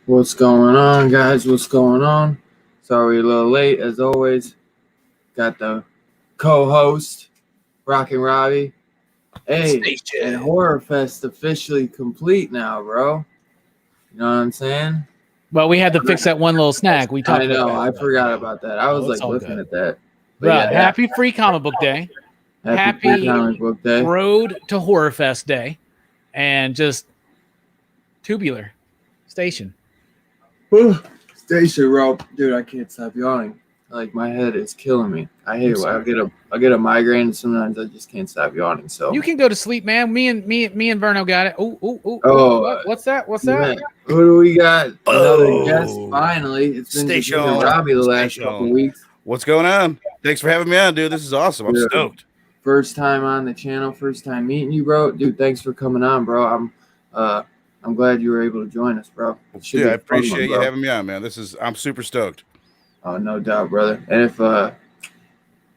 What's going on, guys? What's going on? Sorry, a little late, as always. Got the co-host, Rockin' Robbie. Hey, and Horror Fest officially complete now, bro. You know what I'm saying? Well, we had to fix that one little snag. We talked. I know. I forgot about that. I was looking at that. But yeah, happy Free Comic Book Day. Happy Free Comic Book Day. Road to Horror Fest Day, and just tubular station. Station rope, dude. I can't stop yawning. Like, my head is killing me. I hate it. I get a migraine, and sometimes I just can't stop yawning. So you can go to sleep, man. Me and Verno got it. What's that? Man. Who do we got? Another guest. Finally, it's been Station Robbie the last couple of weeks. What's going on? Thanks for having me on, dude. This is awesome. I'm stoked. First time on the channel. First time meeting you, bro. Dude, thanks for coming on, bro. I'm glad you were able to join us, bro. Dude, I appreciate you having me on, man. I'm super stoked. Oh, no doubt, brother. And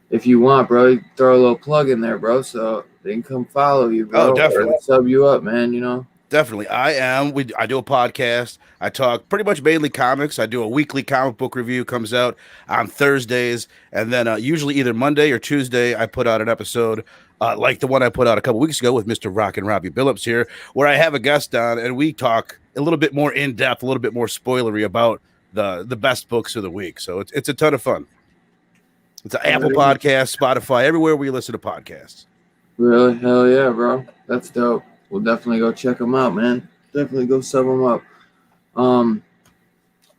if you want, bro, you throw a little plug in there, bro, so they can come follow you, bro. Oh, definitely. Or sub you up, man, you know? Definitely. I do a podcast. I talk pretty much mainly comics. I do a weekly comic book review, comes out on Thursdays. And then usually either Monday or Tuesday, I put out an episode like the one I put out a couple weeks ago with Mr. Rockin' Robbie Billups here, where I have a guest on and we talk a little bit more in depth, a little bit more spoilery about the best books of the week. So it's a ton of fun. It's an Apple Podcast, Spotify, everywhere where you listen to podcasts. Really? Hell yeah, bro. That's dope. We'll definitely go check them out, man. Definitely go sub them up. I'm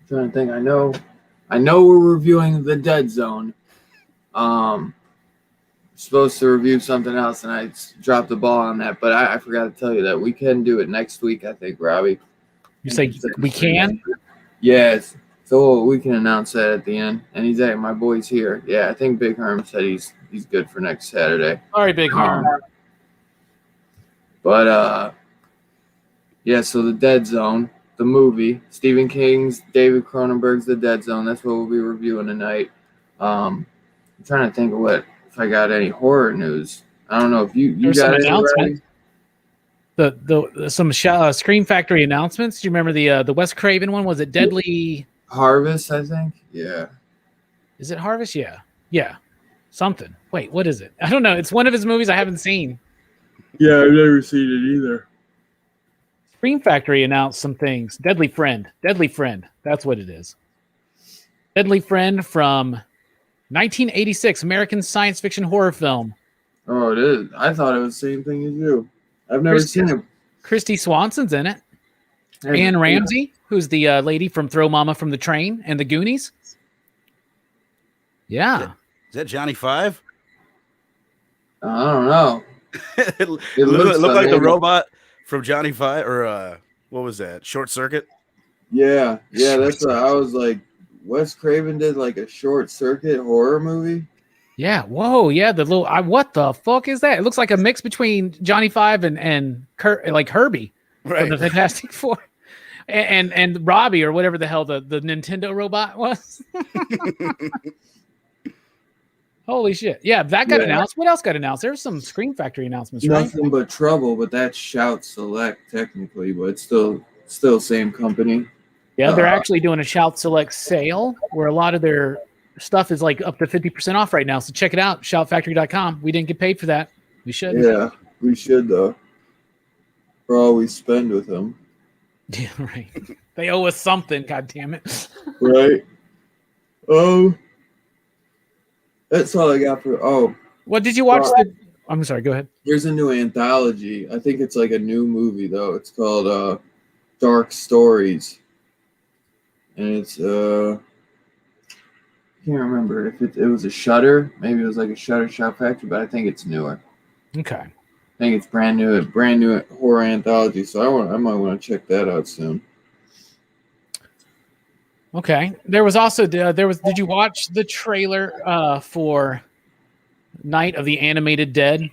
trying to think. I know we're reviewing The Dead Zone. Supposed to review something else, and I dropped the ball on that, but I forgot to tell you that we can do it next week, I think, Robbie. You say we can? Yes. So we can announce that at the end. And my boy's here. Yeah, I think Big Herm said he's good for next Saturday. All right, Big Herm. But yeah, so The Dead Zone, the movie, Stephen King's, David Cronenberg's The Dead Zone. That's what we'll be reviewing tonight. I'm trying to think of if I got any horror news. I don't know if you got any announcements. Some Scream Factory announcements. Do you remember the Wes Craven one? Was it Deadly Harvest? I think. Yeah. Is it Harvest? Yeah. Something. Wait, what is it? I don't know. It's one of his movies I haven't seen. Yeah, I've never seen it either. Scream Factory announced some things. Deadly Friend. That's what it is. Deadly Friend from 1986, American science fiction horror film. Oh, it is. I thought it was the same thing as you. I've never seen it. Christy Swanson's in it. Anne Ramsey, who's the lady from Throw Mama from the Train and the Goonies. Yeah. Is that Johnny Five? I don't know. it looked like the robot from Johnny Five, or what was that? Short Circuit? Yeah, that's what I was like. Wes Craven did like a Short Circuit horror movie. Yeah. Whoa. Yeah. The little. What the fuck is that? It looks like a mix between Johnny Five and Herbie from the Fantastic Four. and Robbie or whatever the hell the Nintendo robot was. Holy shit! Yeah, that got announced. What else got announced? There's some Scream Factory announcements, right? Nothing but Trouble, but that's Shout Select technically, but it's still same company. Yeah, they're actually doing a Shout Select sale where a lot of their stuff is like up to 50% off right now. So check it out, shoutfactory.com. We didn't get paid for that. We should. Yeah, we should though. For all we spend with them. Yeah, right. They owe us something, god damn it. Right. Oh. That's all I got for What did you watch? I'm sorry, go ahead. There's a new anthology. I think it's like a new movie though. It's called Dark Stories. And it's I can't remember if it was a Shudder. Maybe it was like a Shudder Shout Factory, but I think it's newer. Okay. I think it's brand new horror anthology. So I might want to check that out soon. Okay. There was also did you watch the trailer for Night of the Animated Dead?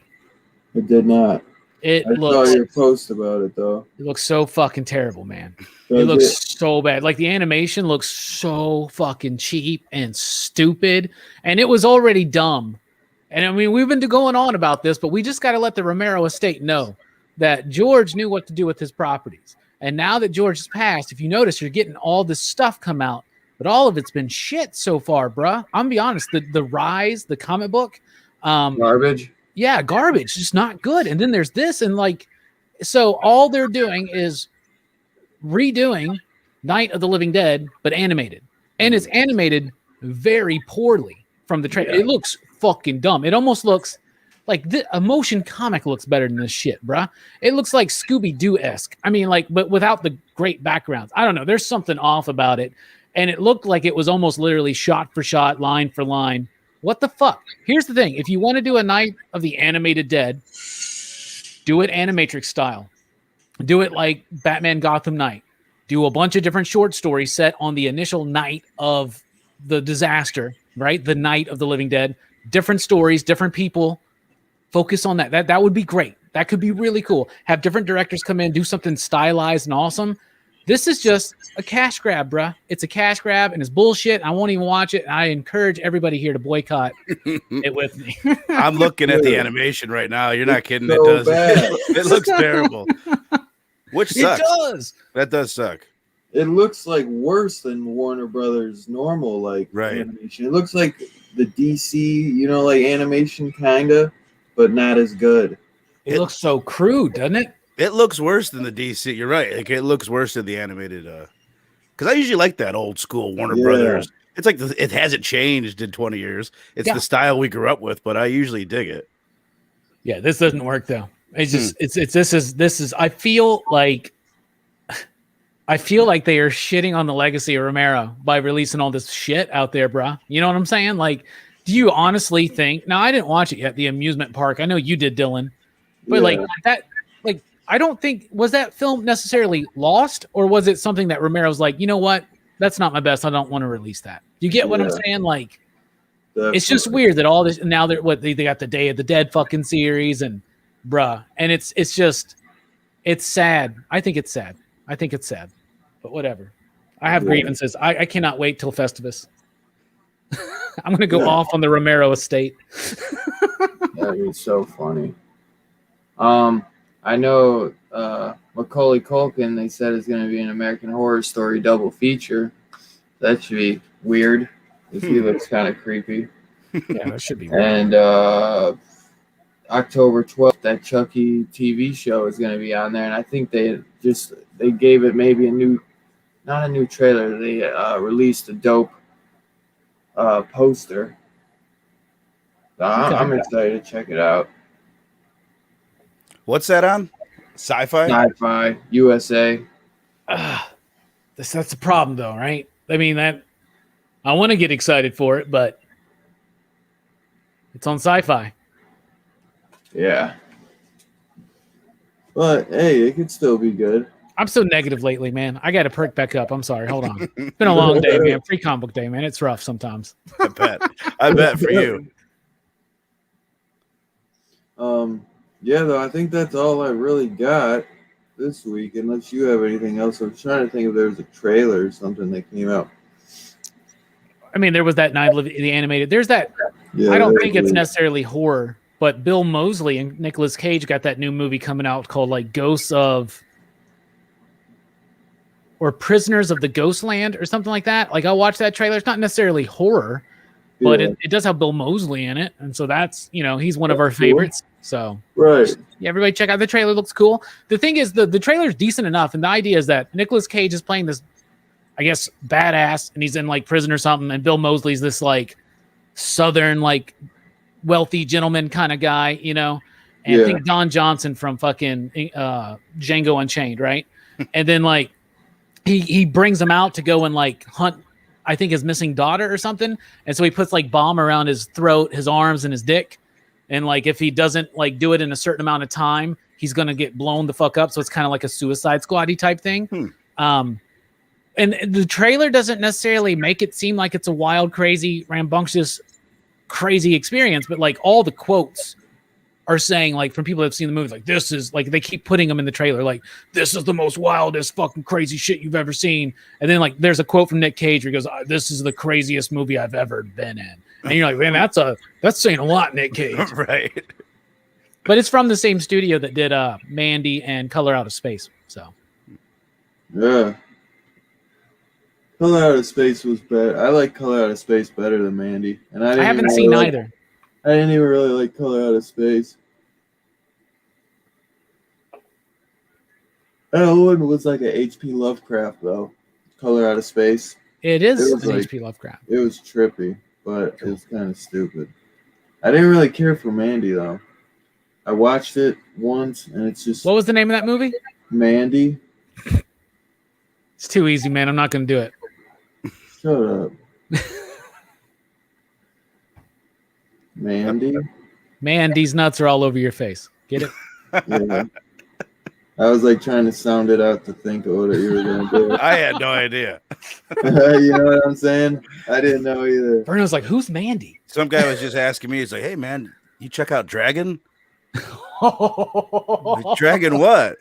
I did not. I saw your post about it though. It looks so fucking terrible, man. It looks so bad. Like the animation looks so fucking cheap and stupid, and it was already dumb. And I mean, we've been going on about this, but we just got to let the Romero estate know that George knew what to do with his properties. And now that George has passed, if you notice, you're getting all this stuff come out, but all of it's been shit so far, bruh. I'm gonna be honest. The Rise, the comic book, garbage. Yeah, garbage. Just not good. And then there's this, and like, so all they're doing is redoing Night of the Living Dead, but animated, and it's animated very poorly from the trailer. Yeah. It looks fucking dumb. It almost looks like a motion comic looks better than this shit, bruh. It looks like Scooby-Doo-esque. I mean, like, but without the great backgrounds. I don't know. There's something off about it. And it looked like it was almost literally shot for shot, line for line. What the fuck? Here's the thing. If you want to do a Night of the Animated Dead, do it Animatrix style. Do it like Batman Gotham Knight. Do a bunch of different short stories set on the initial night of the disaster, right? The Night of the Living Dead. Different stories, different people. Focus on that. That would be great. That could be really cool. Have different directors come in, do something stylized and awesome. This is just a cash grab, bruh. It's a cash grab, and it's bullshit. I won't even watch it. I encourage everybody here to boycott it with me. I'm looking at the animation right now. You're not kidding. So it does. Bad. It looks terrible. Which sucks. It does. That does suck. It looks like worse than Warner Brothers' normal animation. It looks like the DC, like animation kinda, but not as good. It looks so crude, doesn't it? It looks worse than the DC. You're right. Like, it looks worse than the animated. Because I usually like that old school Warner Brothers. It's like it hasn't changed in 20 years. It's the style we grew up with, but I usually dig it. Yeah, this doesn't work though. It's just this is. I feel like they are shitting on the legacy of Romero by releasing all this shit out there, bruh. You know what I'm saying? Like, do you honestly think? Now, I didn't watch it yet. The amusement park. I know you did, Dylan. But like that. I don't think, was that film necessarily lost, or was it something that Romero's like, you know what? That's not my best. I don't want to release that. You get what I'm saying? Like, it's just weird that all this, now they got the Day of the Dead fucking series and bruh. And it's sad. I think it's sad. But whatever. I have grievances. I cannot wait till Festivus. I'm going to go off on the Romero estate. That is so funny. I know Macaulay Culkin, they said, is going to be an American Horror Story double feature. That should be weird, because he looks kind of creepy. Yeah, that should be weird. And October 12th, that Chucky TV show is going to be on there, and I think they gave it maybe not a new trailer, they released a dope poster. So I'm excited to check it out. What's that on? Sci-fi? Sci-fi, USA. That's the problem, though, right? I mean, I want to get excited for it, but it's on Sci-Fi. Yeah. But, hey, it could still be good. I'm so negative lately, man. I got to perk back up. I'm sorry. Hold on. It's been a long day, man. Free comic book day, man. It's rough sometimes. I bet for you. Yeah, though, I think that's all I really got. this week, unless you have anything else. I'm trying to think if there was a trailer or something that came out. I mean, there was that Night of the Animated. There's that. Yeah, I don't think it's necessarily horror, but Bill Moseley and Nicolas Cage got that new movie coming out called like Ghosts of or Prisoners of the Ghostland or something like that. Like I'll watch that trailer. It's not necessarily horror, but it does have Bill Moseley in it, and so that's he's one of our favorites. So right, yeah, everybody check out the trailer. It looks cool. The thing is, the trailer is decent enough, and the idea is that Nicolas Cage is playing this, I guess, badass, and he's in like prison or something, and Bill Moseley's this like Southern like wealthy gentleman kind of guy, and I think Don Johnson from fucking Django Unchained, right? And then like he brings him out to go and like hunt, I think, his missing daughter or something, and so he puts like bomb around his throat, his arms, and his dick, and like if he doesn't like do it in a certain amount of time, he's gonna get blown the fuck up. So it's kind of like a Suicide Squad-y type thing. And the trailer doesn't necessarily make it seem like it's a wild, crazy, rambunctious, crazy experience, but like all the quotes are saying, like, from people that have seen the movie, like, this is like, they keep putting them in the trailer, like, this is the most wildest fucking crazy shit you've ever seen. And then like there's a quote from Nick Cage where he goes, this is the craziest movie I've ever been in. And you're like, man, that's saying a lot, Nick Cage. Right. But it's from the same studio that did Mandy and Color Out of Space. So yeah. Color Out of Space was better. I like Color Out of Space better than Mandy, and I haven't seen either. I didn't even really like Color Out of Space. That one was like a H.P. Lovecraft though. Color Out of Space. It is an like, H.P. Lovecraft. It was trippy, but it was kind of stupid. I didn't really care for Mandy though. I watched it once, and it's just. What was the name of that movie? Mandy. It's too easy, man. I'm not going to do it. Shut up. Mandy? Man, these nuts are all over your face. Get it? Yeah. I was like trying to sound it out to think of what you were going to do. I had no idea. You know what I'm saying? I didn't know either. Bruno's like, who's Mandy? Some guy was just asking me, he's like, hey, man, you check out Dragon? Like, Dragon what?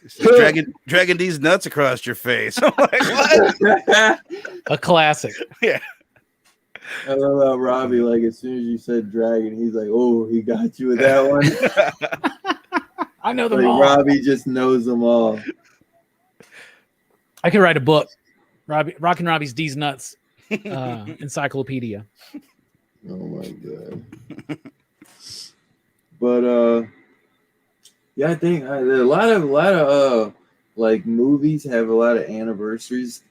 Dragon these nuts across your face. I'm like, what? A classic. Yeah. I love how Robbie, like, as soon as you said dragon, he's like, oh, he got you with that one. I know them like, all. Robbie just knows them all. I could write a book. Rockin' Robbie's D's Nuts encyclopedia. Oh my god. But yeah, I think a lot of like movies have a lot of anniversaries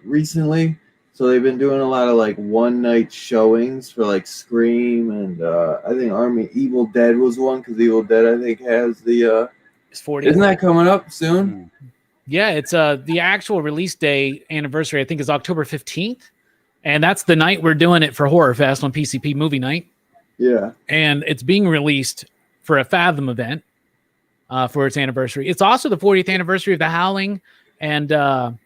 recently. So they've been doing a lot of like one night showings for like Scream and I think Evil Dead was one, because Evil Dead I think has the it's 40. Isn't that coming up soon? Yeah, it's the actual release day anniversary I think is October 15th, and that's the night we're doing it for Horror Fest on PCP Movie Night. Yeah, and it's being released for a Fathom event for its anniversary. It's also the 40th anniversary of The Howling and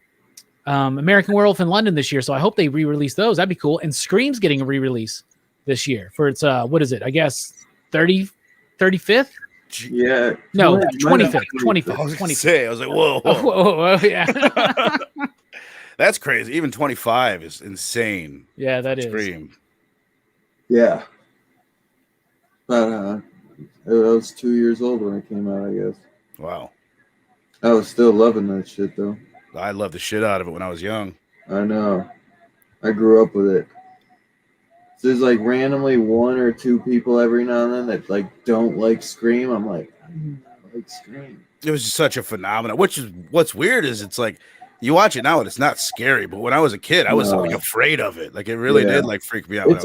American Werewolf in London this year, so I hope they re-release those. That'd be cool. And Scream's getting a re-release this year for its what is it? I guess 35th. Yeah. No, 25th. 25th. I was gonna say, I was like, whoa. Whoa, yeah. That's crazy. Even 25 is insane. Yeah, that is. Scream. Yeah. But I was 2 years old when it came out, I guess. Wow. I was still loving that shit though. I loved the shit out of it when I was young. I know. I grew up with it. So there's like randomly one or two people every now and then that like don't like Scream. I'm like, I do not like Scream. It was just such a phenomenon. Which is what's weird is it's like you watch it now and it's not scary, but when I was a kid, I was like afraid of it. Like it really did like freak me out. It's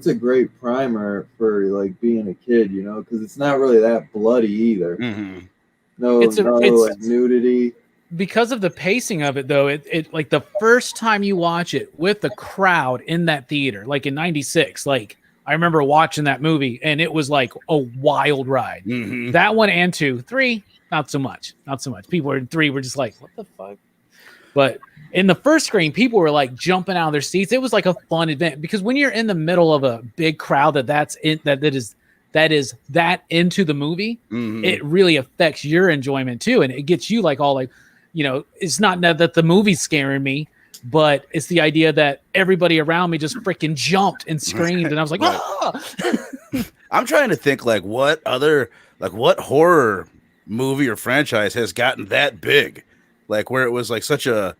a great primer for like being a kid, you know, because it's not really that bloody either. Mm-hmm. No like nudity. Because of the pacing of it, though, it like the first time you watch it with the crowd in that theater, like in '96, like I remember watching that movie and it was like a wild ride. Mm-hmm. That 1 and 2, 3, not so much. People in 3 were just like, what the fuck? But in the first Scream, people were like jumping out of their seats. It was like a fun event because when you're in the middle of a big crowd that is that is that into the movie, it really affects your enjoyment too. And it gets you like all like, you know, it's not that the movie's scaring me, but it's the idea that everybody around me just freaking jumped and screamed. And I was like, ah! I'm trying to think like what horror movie or franchise has gotten that big, like where it was like such a,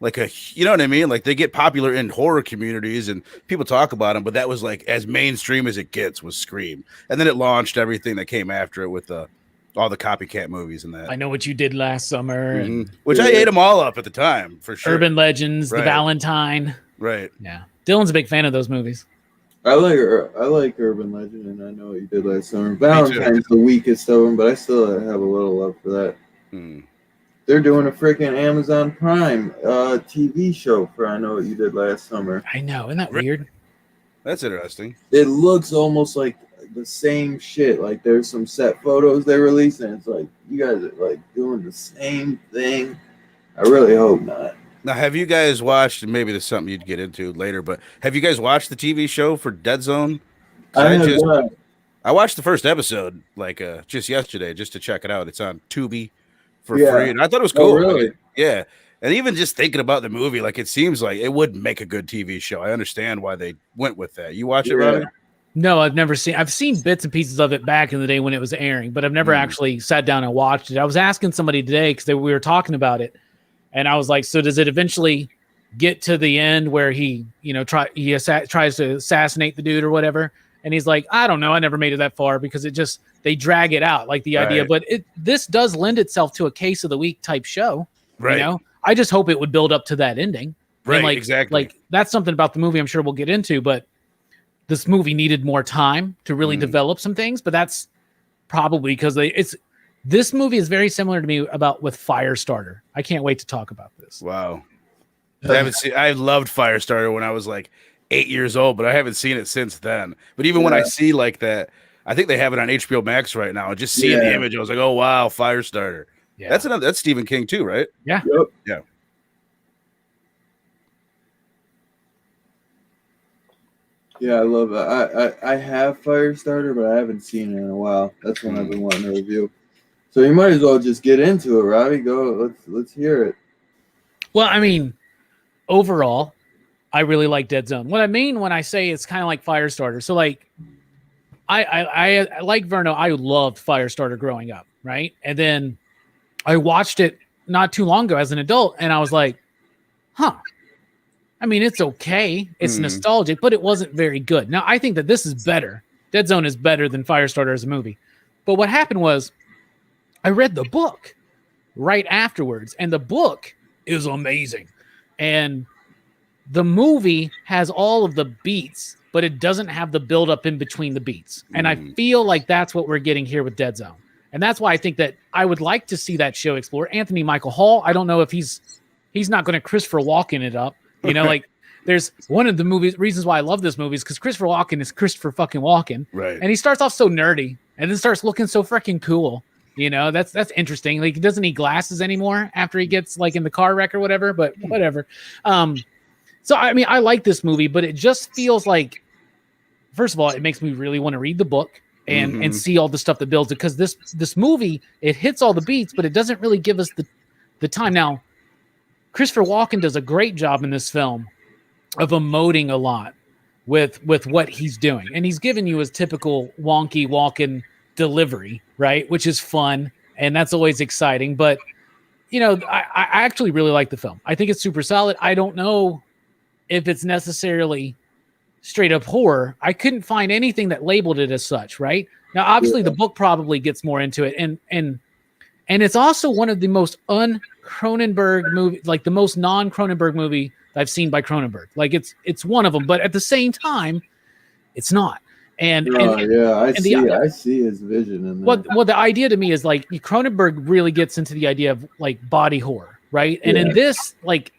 you know what I mean? Like they get popular in horror communities and people talk about them, but that was like as mainstream as it gets was Scream. And then it launched everything that came after it with all the copycat movies and that. I Know What You Did Last Summer. And which I ate them all up at the time for sure. Urban Legends, The Valentine. Right. Yeah. Dylan's a big fan of those movies. I like Urban Legend, and I Know What You Did Last Summer. Valentine's the weakest of them, but I still have a little love for that. They're doing a freaking Amazon Prime TV show for I Know What You Did Last Summer. I know, isn't that weird? That's interesting. It looks almost like the same shit. Like there's some set photos they released, and it's like you guys are like doing the same thing. I really hope not. Now, have you guys watched, and maybe this is something you'd get into later, but have you guys watched the TV show for Dead Zone? I watched the first episode like just yesterday just to check it out. It's on Tubi for free, and I thought it was cool. Oh, really? Yeah. And even just thinking about the movie, like it seems like it would make a good TV show. I understand why they went with that. You watch it, Robbie? No, I've seen bits and pieces of it back in the day when it was airing, but I've never actually sat down and watched it. I was asking somebody today because we were talking about it. And I was like, so does it eventually get to the end where he, you know, tries to assassinate the dude or whatever? And he's like, I don't know. I never made it that far because they drag it out, like the idea. But this does lend itself to a case of the week type show. Right. You know, I just hope it would build up to that ending. Right. And exactly. Like that's something about the movie I'm sure we'll get into, but this movie needed more time to really develop some things. But that's probably because this movie is very similar to me with Firestarter. I can't wait to talk about this. Wow. I loved Firestarter when I was like 8 years old, but I haven't seen it since then. But even when I see like that, I think they have it on HBO Max right now. Just seeing the image, I was like, oh wow, Firestarter. Yeah. That's Stephen King too, right? Yeah. Yep. Yeah. Yeah, I love it. I have Firestarter, but I haven't seen it in a while. That's one I've been wanting to review. So you might as well just get into it, Robbie. Go, let's hear it. Well, I mean, overall, I really like Dead Zone. What I mean when I say it's kind of like Firestarter. So like, I like Verno. I loved Firestarter growing up, right? And then I watched it not too long ago as an adult, and I was like, huh. I mean, it's okay. It's nostalgic, but it wasn't very good. Now, I think that this is better. Dead Zone is better than Firestarter as a movie. But what happened was I read the book right afterwards, and the book is amazing. And the movie has all of the beats, but it doesn't have the buildup in between the beats. And I feel like that's what we're getting here with Dead Zone. And that's why I think that I would like to see that show explore. Anthony Michael Hall, I don't know if he's not going to Christopher Walken it up. You know, like there's one of the reasons why I love this movie is because Christopher Walken is Christopher fucking Walken. Right. And he starts off so nerdy and then starts looking so freaking cool. You know, that's interesting. Like he doesn't need glasses anymore after he gets like in the car wreck or whatever, but whatever. So, I mean, I like this movie, but it just feels like, first of all, it makes me really want to read the book and see all the stuff that builds it. Because this movie, it hits all the beats, but it doesn't really give us the time. Now, Christopher Walken does a great job in this film of emoting a lot with what he's doing. And he's giving you his typical wonky Walken delivery, right? Which is fun. And that's always exciting. But, you know, I actually really like the film. I think it's super solid. I don't know if it's necessarily straight up horror. I couldn't find anything that labeled it as such, right? Now, obviously, the book probably gets more into it. And it's also one of the most un-Cronenberg movie, like the most non-Cronenberg movie I've seen by Cronenberg. Like it's one of them, but at the same time, it's not. I see his vision in that. Well, the idea to me is like Cronenberg really gets into the idea of like body horror, right? And in this, like,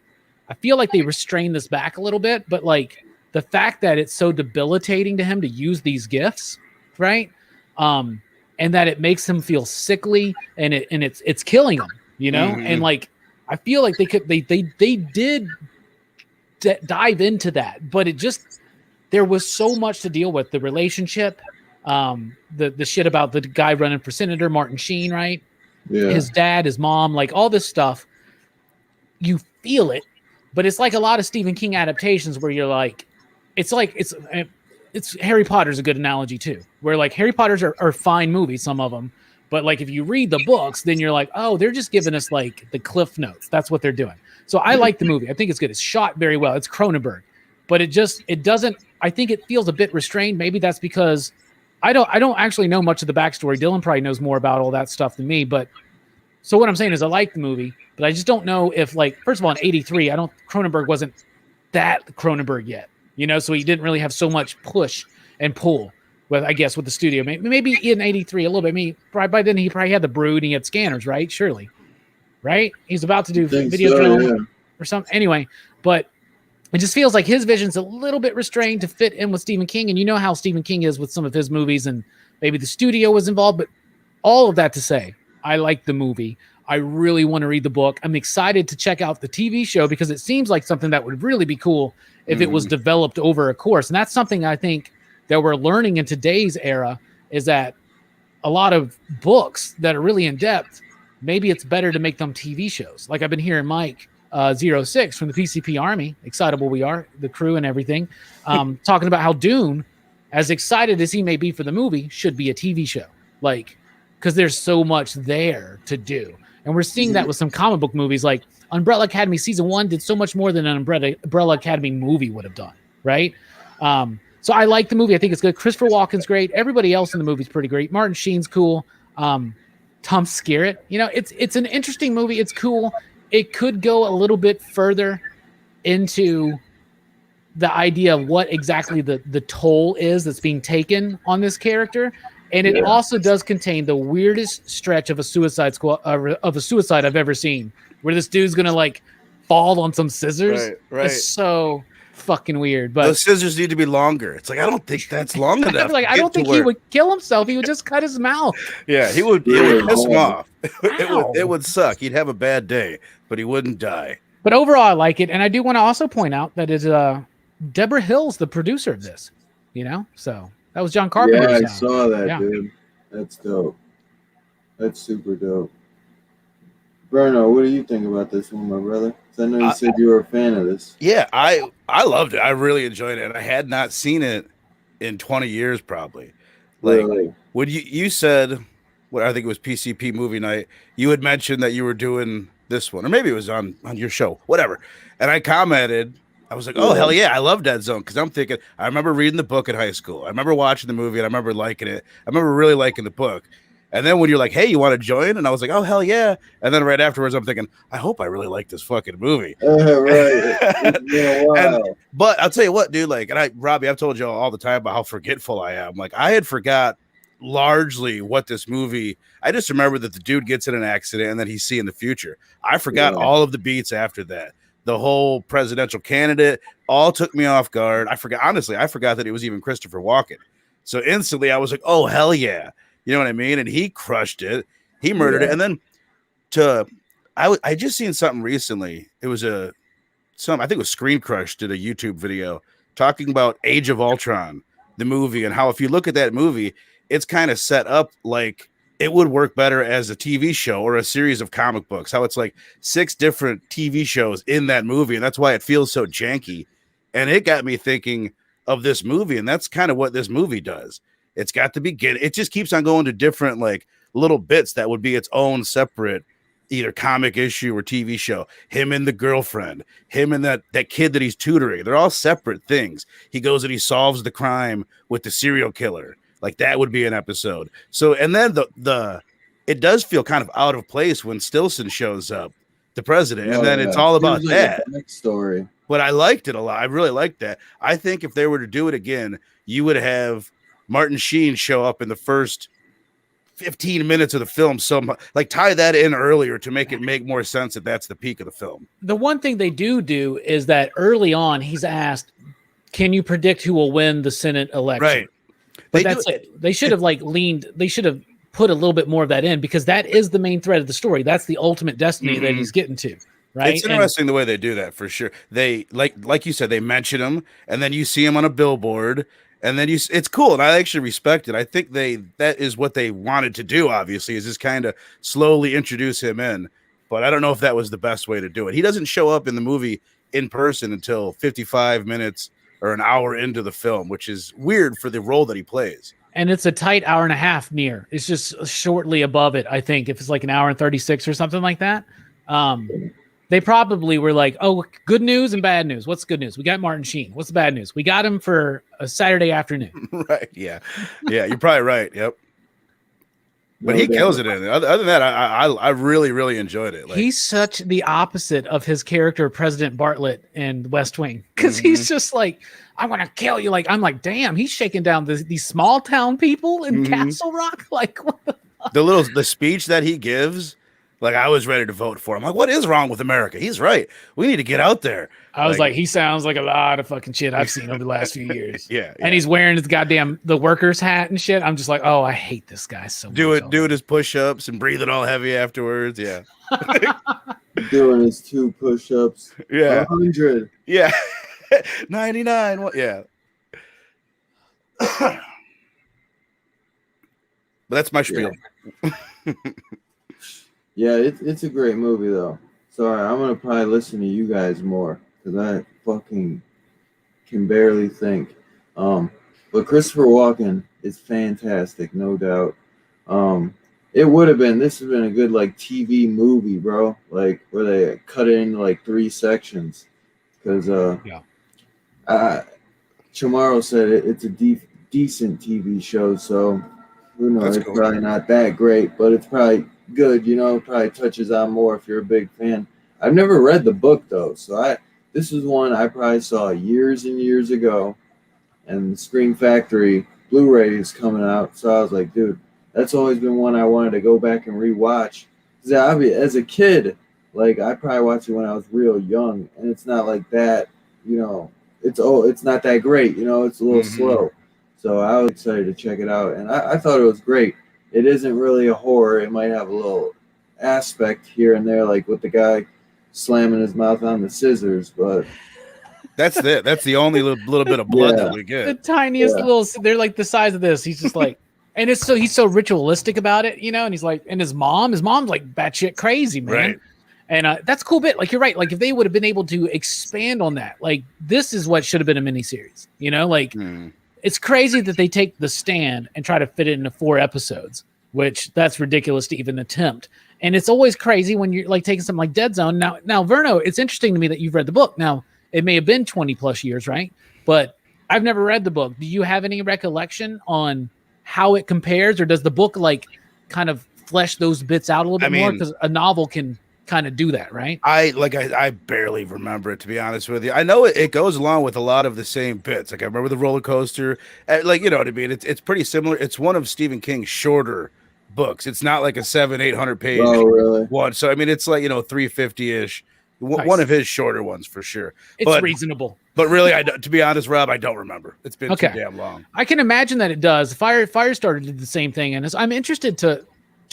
I feel like they restrain this back a little bit, but like the fact that it's so debilitating to him to use these gifts, right? And that it makes him feel sickly and it's killing him, you know? And like, I feel like they did dive into that, but there was so much to deal with, the relationship The shit about the guy running for senator, Martin Sheen, right? Yeah. His dad, his mom, like all this stuff. You feel it, but it's like a lot of Stephen King adaptations where you're like, it's Harry Potter's a good analogy too, where like Harry Potter's are fine movies, some of them, but like if you read the books, then you're like, oh, they're just giving us like the cliff notes. That's what they're doing. So I like the movie. I think it's good. It's shot very well. It's Cronenberg, but it doesn't. I think it feels a bit restrained. Maybe that's because I don't actually know much of the backstory. Dylan probably knows more about all that stuff than me, but. So what I'm saying is I like the movie, but I just don't know if, like, first of all, in '83, Cronenberg wasn't that Cronenberg yet, so he didn't really have so much push and pull with the studio. Maybe in '83 a little bit. By then he probably had the Brood and he had Scanners, right? Surely, right? He's about to do Videodrome or something. Anyway, but it just feels like his vision's a little bit restrained to fit in with Stephen King, and you know how Stephen King is with some of his movies, and maybe the studio was involved, but all of that to say, I like the movie. I really want to read the book. I'm excited to check out the TV show because it seems like something that would really be cool if it was developed over a course. And that's something I think that we're learning in today's era is that a lot of books that are really in depth, maybe it's better to make them TV shows. Like I've been hearing Mike 06 from the PCP Army, excitable we are, the crew and everything, talking about how Dune, as excited as he may be for the movie, should be a TV show. Like, because there's so much there to do. And we're seeing that with some comic book movies. Like Umbrella Academy Season 1 did so much more than an Umbrella Academy movie would have done, right? So I like the movie. I think it's good. Christopher Walken's great. Everybody else in the movie's pretty great. Martin Sheen's cool. Tom Skerritt. It's an interesting movie. It's cool. It could go a little bit further into the idea of what exactly the toll is that's being taken on this character. And it also does contain the weirdest stretch of a suicide I've ever seen, where this dude's gonna like fall on some scissors. Right. It's so fucking weird. But those scissors need to be longer. It's like I don't think that's long enough. I don't think he would kill himself. He would just cut his mouth. Yeah, he would. It would piss him off. It would suck. He'd have a bad day, but he wouldn't die. But overall, I like it, and I do want to also point out that it's Deborah Hill's the producer of this. So. That was John Carpenter's Yeah, I sound. saw that, dude. That's dope. That's super dope. Bruno, what do you think about this one, my brother? 'Cause I know you said you were a fan of this. Yeah, I loved it. I really enjoyed it. And I had not seen it in 20 years, probably. Like, Really? when you said, I think it was PCP movie night, you had mentioned that you were doing this one, or maybe it was on your show, whatever. And I commented, I was like, oh, hell yeah, I love Dead Zone. Because I'm thinking, I remember reading the book in high school. I remember watching the movie, and I remember liking it. I remember really liking the book. And then when you're like, hey, you want to join? And I was like, oh, hell yeah. And then right afterwards, I'm thinking, I hope I really like this fucking movie. Right. Yeah, wow. But I'll tell you what, dude, like, and Robbie, I've told you all the time about how forgetful I am. Like, I had forgot largely what this movie, I just remember that the dude gets in an accident and then he's seeing the future. I forgot all of the beats after that. The whole presidential candidate all took me off guard. I forgot that it was even Christopher Walken. So instantly I was like, oh, hell yeah. You know what I mean? And he crushed it. He murdered it. And then I just seen something recently. It was I think it was Screen Crush did a YouTube video talking about Age of Ultron, the movie, and how if you look at that movie, it's kind of set up like it would work better as a TV show or a series of comic books, how it's like 6 different TV shows in that movie. And that's why it feels so janky. And it got me thinking of this movie. And that's kind of what this movie does. It's got the beginning. It just keeps on going to different like little bits that would be its own separate either comic issue or TV show. Him and the girlfriend, him and that kid that he's tutoring. They're all separate things. He goes and he solves the crime with the serial killer. Like that would be an episode. So, and then it does feel kind of out of place when Stilson shows up, the president, and then it's all about that story. But I liked it a lot. I really liked that. I think if they were to do it again, you would have Martin Sheen show up in the first 15 minutes of the film. So like tie that in earlier to make it make more sense that that's the peak of the film. The one thing they do is that early on he's asked, can you predict who will win the Senate election? Right. But that's it. They should have they should have put a little bit more of that in because that is the main thread of the story. That's the ultimate destiny that he's getting to. Right. It's interesting the way they do that for sure. They like you said, they mention him and then you see him on a billboard And then it's cool, and I actually respect it. I think that is what they wanted to do, obviously, is just kind of slowly introduce him in. But I don't know if that was the best way to do it. He doesn't show up in the movie in person until 55 minutes or an hour into the film, which is weird for the role that he plays. And it's a tight hour and a half near. It's just shortly above it, I think, if it's like an hour and 36 or something like that. They probably were like, oh, good news and bad news. What's good news? We got Martin Sheen. What's the bad news? We got him for a Saturday afternoon. Right. Yeah. Yeah. You're probably right. Yep. But he kills it in it. Other than that, I really, really enjoyed it. Like, he's such the opposite of his character, President Bartlett in West Wing, because he's just like, I want to kill you. Like, I'm like, damn, he's shaking down these small town people in Castle Rock. Like, what the fuck? The speech that he gives, like, I was ready to vote for him. Like, what is wrong with America? He's right. We need to get out there. I was like, he sounds like a lot of fucking shit I've seen over the last few years. Yeah. And he's wearing his the worker's hat and shit. I'm just like, oh, I hate this guy so much. Doing his push-ups and breathing all heavy afterwards. Yeah. Doing his 2 push-ups. Yeah. 100. Yeah. 99. Yeah. But that's my spiel. Yeah, it's a great movie though. Sorry, I'm gonna probably listen to you guys more because I fucking can barely think. But Christopher Walken is fantastic, no doubt. This would have been a good like TV movie, bro. Like where they cut it into like 3 sections. Because Chamorro said it's a decent TV show, so who knows? It's probably not that great, but it's probably good, probably touches on more if you're a big fan. I've never read the book though, so this is one I probably saw years and years ago, and the Scream Factory Blu-ray is coming out, so I was like, dude, that's always been one I wanted to go back and rewatch. Because as a kid, like I probably watched it when I was real young, and it's not like that, it's not that great, it's a little slow. So I was excited to check it out, and I thought it was great. It isn't really a horror. It might have a little aspect here and there, like with the guy slamming his mouth on the scissors, but that's it. That's the only little bit of blood that we get. The tiniest little, they're like the size of this. He's just like, and he's so ritualistic about it, and he's like, and his mom's like batshit crazy, man. Right. And that's a cool bit. Like, you're right. Like, if they would have been able to expand on that, like, this is what should have been a miniseries, It's crazy that they take The Stand and try to fit it into 4 episodes, which that's ridiculous to even attempt. And it's always crazy when you're like taking something like Dead Zone. Now, Verno, it's interesting to me that you've read the book. Now, it may have been 20 plus years, right? But I've never read the book. Do you have any recollection on how it compares, or does the book like kind of flesh those bits out a little bit more? Because a novel can kind of do that, right? I barely remember it, to be honest with you. I know it goes along with a lot of the same bits. Like I remember the roller coaster, like, you know what I mean? It's pretty similar. It's one of Stephen King's shorter books. It's not like a 700-800 page one. So I mean, it's like 350-ish. Nice. One of his shorter ones for sure. It's reasonable. But really, to be honest, Rob, I don't remember. It's been too damn long. I can imagine that it does. Firestarter did the same thing, and I'm interested to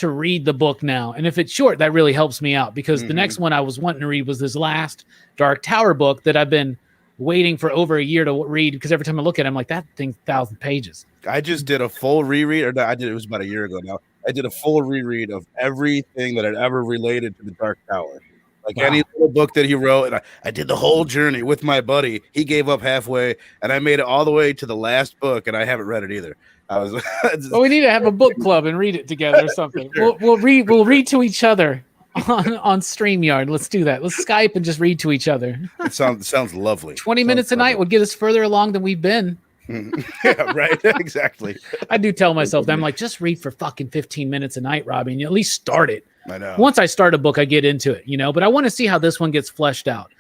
read the book now. And if it's short, that really helps me out, because the next one I was wanting to read was this last Dark Tower book that I've been waiting for over a year to read, because every time I look at it, I'm like, that thing's 1,000 pages. I just did a full reread, or no, it was about a year ago now. I did a full reread of everything that had ever related to the Dark Tower. Like any little book that he wrote, and I did the whole journey with my buddy. He gave up halfway, and I made it all the way to the last book, and I haven't read it either. I was. Well, we need to have a book club and read it together or something. Sure. We'll read to each other on StreamYard. Let's do that. Let's Skype and just read to each other. It sounds lovely. 20 minutes a night would get us further along than we've been. Yeah, right. Exactly. I do tell myself that. I'm like, just read for fucking 15 minutes a night, Robbie, and you at least start it. I know. Once I start a book, I get into it, but I want to see how this one gets fleshed out.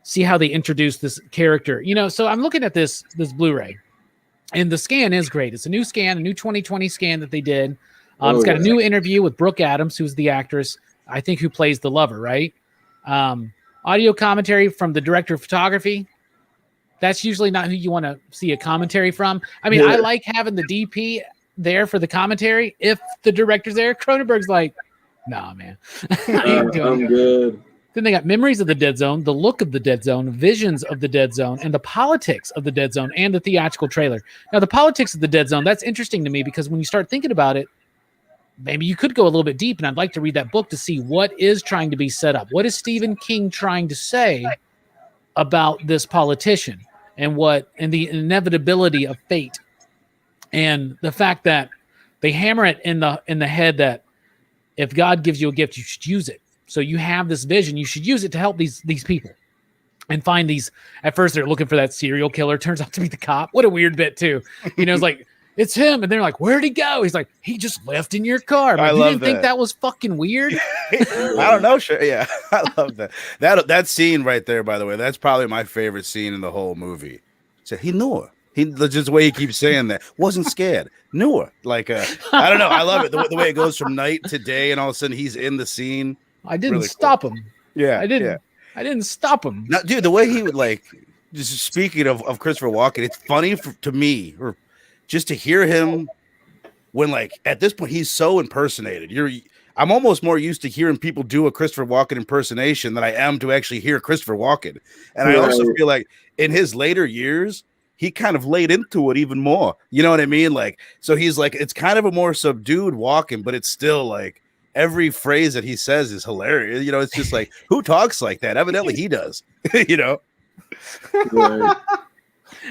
See how they introduce this character, so I'm looking at this Blu-ray, and the scan is great. It's a new scan, a new 2020 scan that they did. It's got a new interview with Brooke Adams, who's the actress, I think, who plays the lover, right? Audio commentary from the director of photography. That's usually not who you want to see a commentary from. I mean, I like having the DP there for the commentary. If the director's there, Cronenberg's like, nah, man. I'm good. Then they got Memories of the Dead Zone, The Look of the Dead Zone, Visions of the Dead Zone, and The Politics of the Dead Zone, and the theatrical trailer. Now, The Politics of the Dead Zone, that's interesting to me because when you start thinking about it, maybe you could go a little bit deep, and I'd like to read that book to see what is trying to be set up. What is Stephen King trying to say about this politician and the inevitability of fate and the fact that they hammer it in the head that if God gives you a gift, you should use it. So you have this vision, you should use it to help these people and find these. At first, they're looking for that serial killer. Turns out to be the cop. What a weird bit too. It's like, it's him. And they're like, where'd he go? He's like, he just left in your car. Like, you didn't think that was fucking weird? I don't know. Sure. Yeah. I love that. That scene right there, by the way, that's probably my favorite scene in the whole movie. So he knew her. Just the way he keeps saying that. Wasn't scared. Knew her. Like, I don't know. I love it. The way it goes from night to day, and all of a sudden he's in the scene. I didn't really stop him. Yeah. I didn't stop him. Now, dude, the way he would, like, just speaking of Christopher Walken, it's funny to me, or just to hear him when, like, at this point, he's so impersonated. I'm almost more used to hearing people do a Christopher Walken impersonation than I am to actually hear Christopher Walken. And I also feel like in his later years, he kind of laid into it even more. You know what I mean? Like, so he's like, it's kind of a more subdued Walken, but it's still like every phrase that he says is hilarious. It's just like, who talks like that? Evidently he does, Right.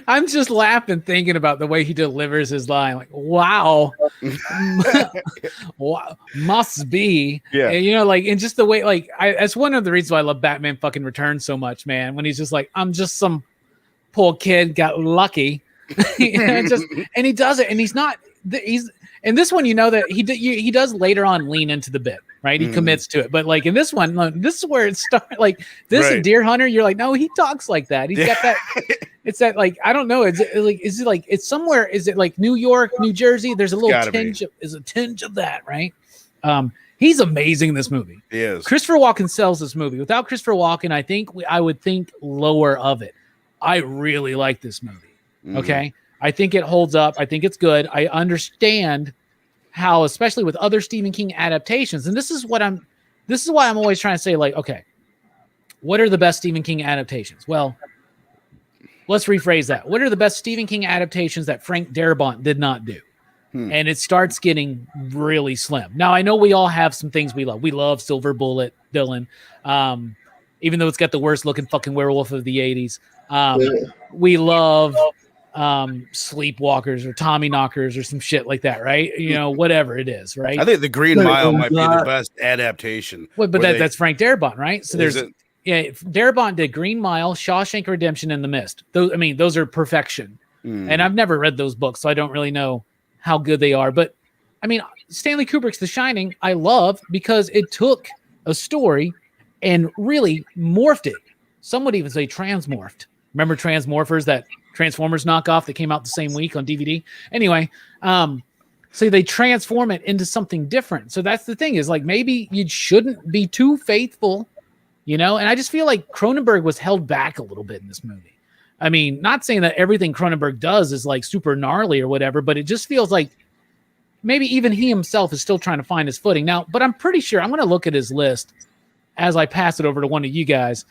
I'm just laughing thinking about the way he delivers his line. Like, wow, wow, must be. Yeah. And, and just the way, like, that's one of the reasons why I love Batman fucking Returns so much, man. When he's just like, I'm just some poor kid got lucky. And he does it. And in this one, that he does later on lean into the bit, right? He commits to it. But like in this one, this is where it starts. Like this and Deer Hunter, you're like, no, he talks like that. He's got that. It's that, like, I don't know. Is it like it's somewhere? Is it like New York, New Jersey? There's a little tinge of that, right? He's amazing in this movie. He is. Christopher Walken sells this movie. Without Christopher Walken, I think I would think lower of it. I really like this movie. Okay. I think it holds up. I think it's good. I understand how, especially with other Stephen King adaptations, and this is why I'm always trying to say, like, okay, what are the best Stephen King adaptations? Well, let's rephrase that. What are the best Stephen King adaptations that Frank Darabont did not do? And it starts getting really slim. Now, I know we all have some things we love. We love Silver Bullet, Dylan, even though it's got the worst looking fucking werewolf of the 80s. We love Sleepwalkers or Tommy Knockers or some shit like that, right? Whatever it is, right? I think The Green Mile might be the best adaptation. Well, but that's Frank Darabont, right? So Darabont did Green Mile, Shawshank Redemption, and The Mist. Those are perfection. And I've never read those books, so I don't really know how good they are. But Stanley Kubrick's The Shining, I love because it took a story and really morphed it. Some would even say transmorphed. Remember Transmorphers, that Transformers knockoff that came out the same week on DVD? Anyway, so they transform it into something different. So that's the thing, is like, maybe you shouldn't be too faithful, and I just feel like Cronenberg was held back a little bit in this movie. Not saying that everything Cronenberg does is like super gnarly or whatever, but it just feels like maybe even he himself is still trying to find his footing now. But I'm pretty sure I'm going to look at his list as I pass it over to one of you guys.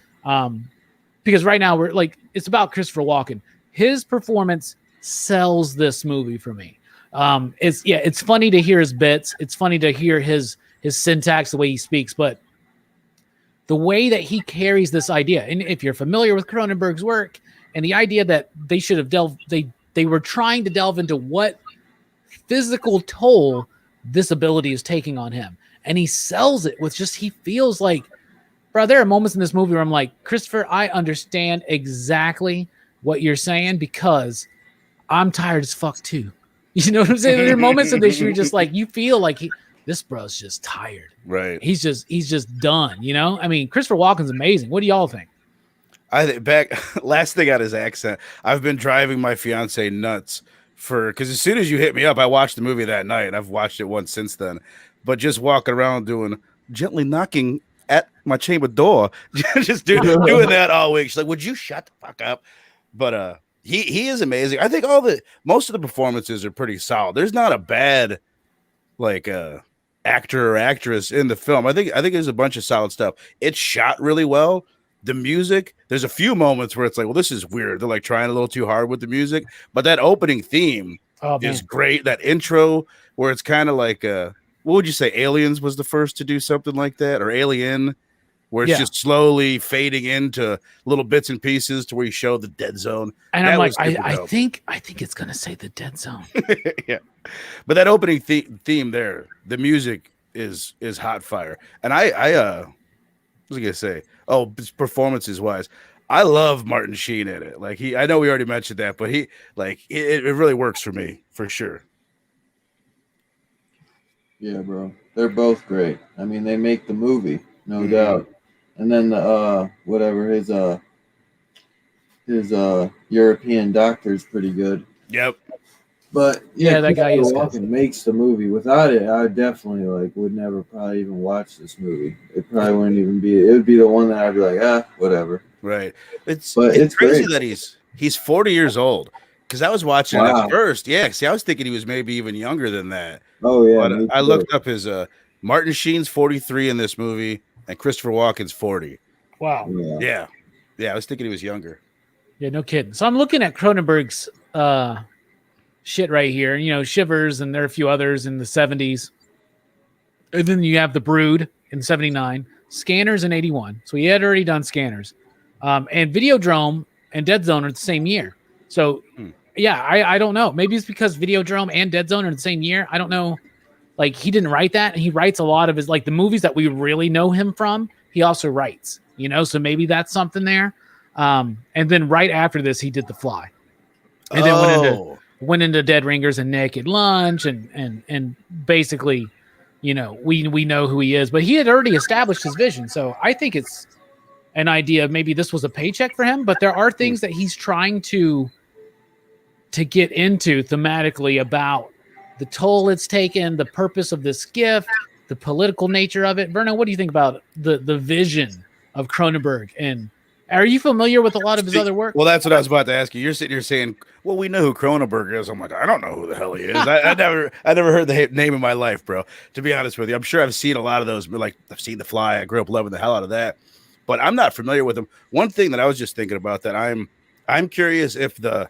Because right now we're like, it's about Christopher Walken. His performance sells this movie for me. It's funny to hear his bits. It's funny to hear his syntax, the way he speaks, but the way that he carries this idea. And if you're familiar with Cronenberg's work and the idea that they should have they were trying to delve into what physical toll this ability is taking on him. And he sells it with he feels like, bro, there are moments in this movie where I'm like, Christopher, I understand exactly what you're saying because I'm tired as fuck too. You know what I'm saying? There are moments in this you're just like, you feel like this bro's just tired. Right. He's just done, Christopher Walken's amazing. What do y'all think? I think last thing on his accent, I've been driving my fiance nuts because as soon as you hit me up, I watched the movie that night. I've watched it once since then, but just walking around gently knocking at my chamber door, just doing that all week. She's like, would you shut the fuck up? But he is amazing. I think most of the performances are pretty solid. There's not a bad actor or actress in the film. I think there's a bunch of solid stuff. It's shot really well. The music, there's a few moments where it's like, well, this is weird. They're like trying a little too hard with the music, but that opening theme is great. That intro where it's kind of like what would you say? Aliens was the first to do something like that, or Alien, where it's just slowly fading into little bits and pieces to where you show the dead zone. And I'm like, I think it's gonna say the dead zone. Yeah, but that opening theme there, the music is hot fire. And I what was I gonna say? Oh, performances wise, I love Martin Sheen in it. Like I know we already mentioned that, but he like it really works for me for sure. Yeah, bro, they're both great. I mean, they make the movie, no doubt. And then the whatever his European doctor is pretty good. Yep. But yeah, that guy is makes the movie. Without it, I definitely would never probably even watch this movie. It probably wouldn't even be. It would be the one that I'd be like, whatever. Right. It's crazy great. That he's 40 years old. Because I was watching it at first. Yeah. See, I was thinking he was maybe even younger than that. Oh yeah. But I looked up his Martin Sheen's 43 in this movie, and Christopher Walken's 40. Wow. Yeah. I was thinking he was younger. Yeah, no kidding. So I'm looking at Cronenberg's shit right here. You know, Shivers, and there are a few others in the 70s. And then you have The Brood in 79, Scanners in 81. So he had already done Scanners. And Videodrome and Dead Zone are the same year. So, yeah, I don't know. Maybe it's because Videodrome and Dead Zone are the same year. I don't know. Like, he didn't write that. And he writes a lot of his, like, the movies that we really know him from, he also writes, you know? So maybe that's something there. And then right after this, he did The Fly. And then went into Dead Ringers and Naked Lunch and basically, you know, we know who he is. But he had already established his vision. So I think it's an idea of maybe this was a paycheck for him. But there are things that he's trying to get into thematically about the toll it's taken, the purpose of this gift, the political nature of it. Verno, what do you think about the vision of Cronenberg? And are you familiar with a lot of his other work? Well, that's what I was about to ask you. You're sitting here saying, well, we know who Cronenberg is. I'm like, I don't know who the hell he is. I never heard the name in my life, bro. To be honest with you, I'm sure I've seen a lot of those. Like, I've seen The Fly. I grew up loving the hell out of that. But I'm not familiar with him. One thing that I was just thinking about that I'm curious if the